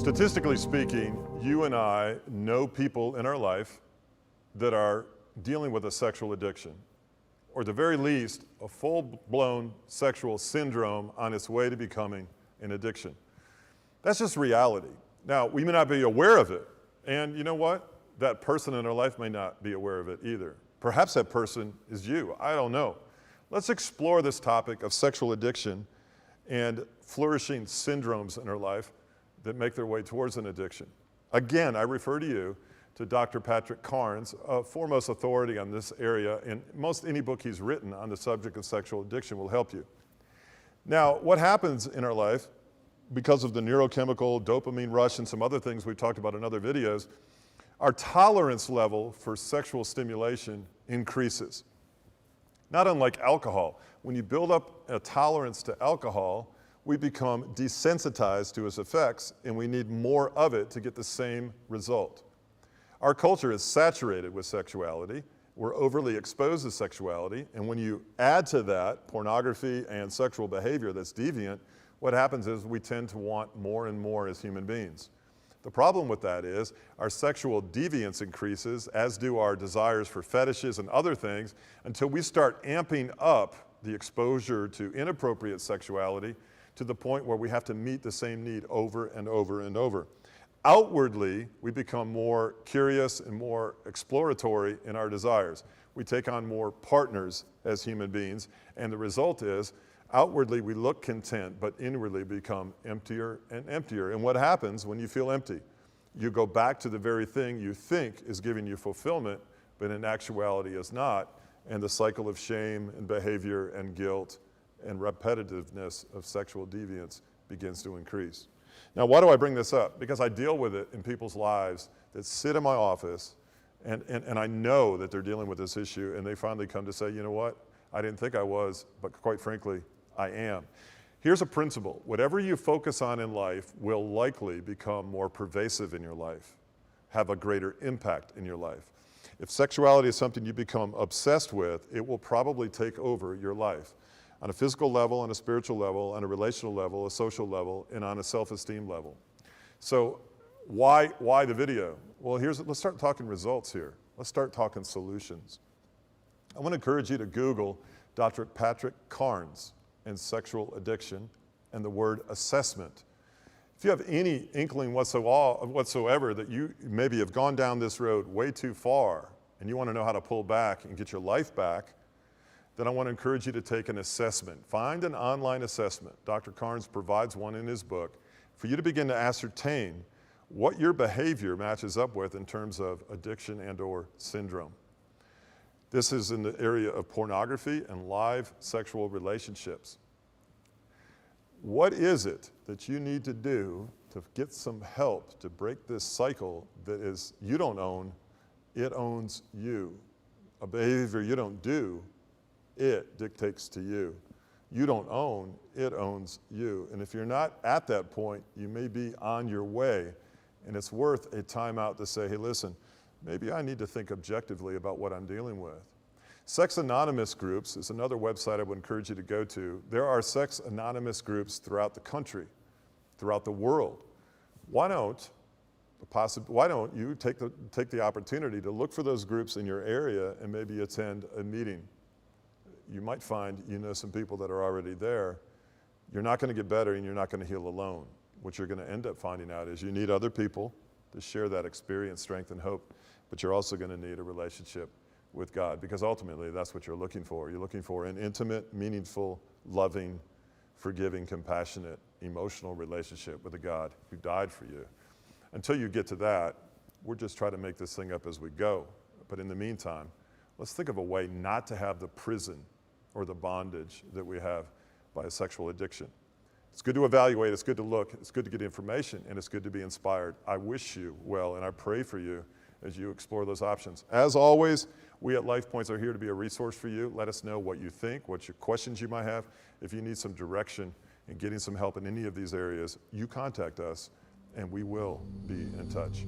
Statistically speaking, you and I know people in our life that are dealing with a sexual addiction, or at the very least, a full-blown sexual syndrome on its way to becoming an addiction. That's just reality. Now, we may not be aware of it, and you know what? That person in our life may not be aware of it either. Perhaps that person is you, I don't know. Let's explore this topic of sexual addiction and flourishing syndromes in our life that make their way towards an addiction. Again, I refer to you to Dr. Patrick Carnes, a foremost authority on this area, and most any book he's written on the subject of sexual addiction will help you. Now, what happens in our life because of the neurochemical dopamine rush and some other things we've talked about in other videos, our tolerance level for sexual stimulation increases. Not unlike alcohol. When you build up a tolerance to alcohol, we become desensitized to its effects, and we need more of it to get the same result. Our culture is saturated with sexuality. We're overly exposed to sexuality, and when you add to that pornography and sexual behavior that's deviant, what happens is we tend to want more and more as human beings. The problem with that is our sexual deviance increases, as do our desires for fetishes and other things, until we start amping up the exposure to inappropriate sexuality to the point where we have to meet the same need over and over and over. Outwardly, we become more curious and more exploratory in our desires. We take on more partners as human beings, and the result is, outwardly we look content, but inwardly become emptier and emptier. And what happens when you feel empty? You go back to the very thing you think is giving you fulfillment, but in actuality is not, and the cycle of shame and behavior and guilt and repetitiveness of sexual deviance begins to increase. Now, why do I bring this up? Because I deal with it in people's lives that sit in my office, and I know that they're dealing with this issue, and they finally come to say, you know what? I didn't think I was, but quite frankly, I am. Here's a principle. Whatever you focus on in life will likely become more pervasive in your life, have a greater impact in your life. If sexuality is something you become obsessed with, it will probably take over your life. On a physical level, on a spiritual level, on a relational level, a social level, and on a self-esteem level. So why the video? Well, let's start talking results here. Let's start talking solutions. I want to encourage you to Google Dr. Patrick Carnes and sexual addiction and the word assessment. If you have any inkling whatsoever that you maybe have gone down this road way too far and you want to know how to pull back and get your life back, then I want to encourage you to take an assessment. Find an online assessment. Dr. Carnes provides one in his book for you to begin to ascertain what your behavior matches up with in terms of addiction and/or syndrome. This is in the area of pornography and live sexual relationships. What is it that you need to do to get some help to break this cycle that is you don't own, it owns you? A behavior you don't do, it dictates to you. You don't own, it owns you. And if you're not at that point, you may be on your way, and it's worth a time out to say, hey, listen, maybe I need to think objectively about what I'm dealing with. Sex Anonymous groups is another website I would encourage you to go to. There are Sex Anonymous groups throughout the country, throughout the world. Why don't you take the opportunity to look for those groups in your area and maybe attend a meeting? You might find you know some people that are already there. You're not going to get better and you're not going to heal alone. What you're going to end up finding out is you need other people to share that experience, strength, and hope, but you're also going to need a relationship with God, because ultimately that's what you're looking for. You're looking for an intimate, meaningful, loving, forgiving, compassionate, emotional relationship with a God who died for you. Until you get to that, we're just trying to make this thing up as we go. But in the meantime, let's think of a way not to have the prison or the bondage that we have by a sexual addiction. It's good to evaluate, it's good to look, it's good to get information, and it's good to be inspired. I wish you well, and I pray for you as you explore those options. As always, we at Lifepoints are here to be a resource for you. Let us know what you think, what your questions you might have. If you need some direction in getting some help in any of these areas, you contact us, and we will be in touch.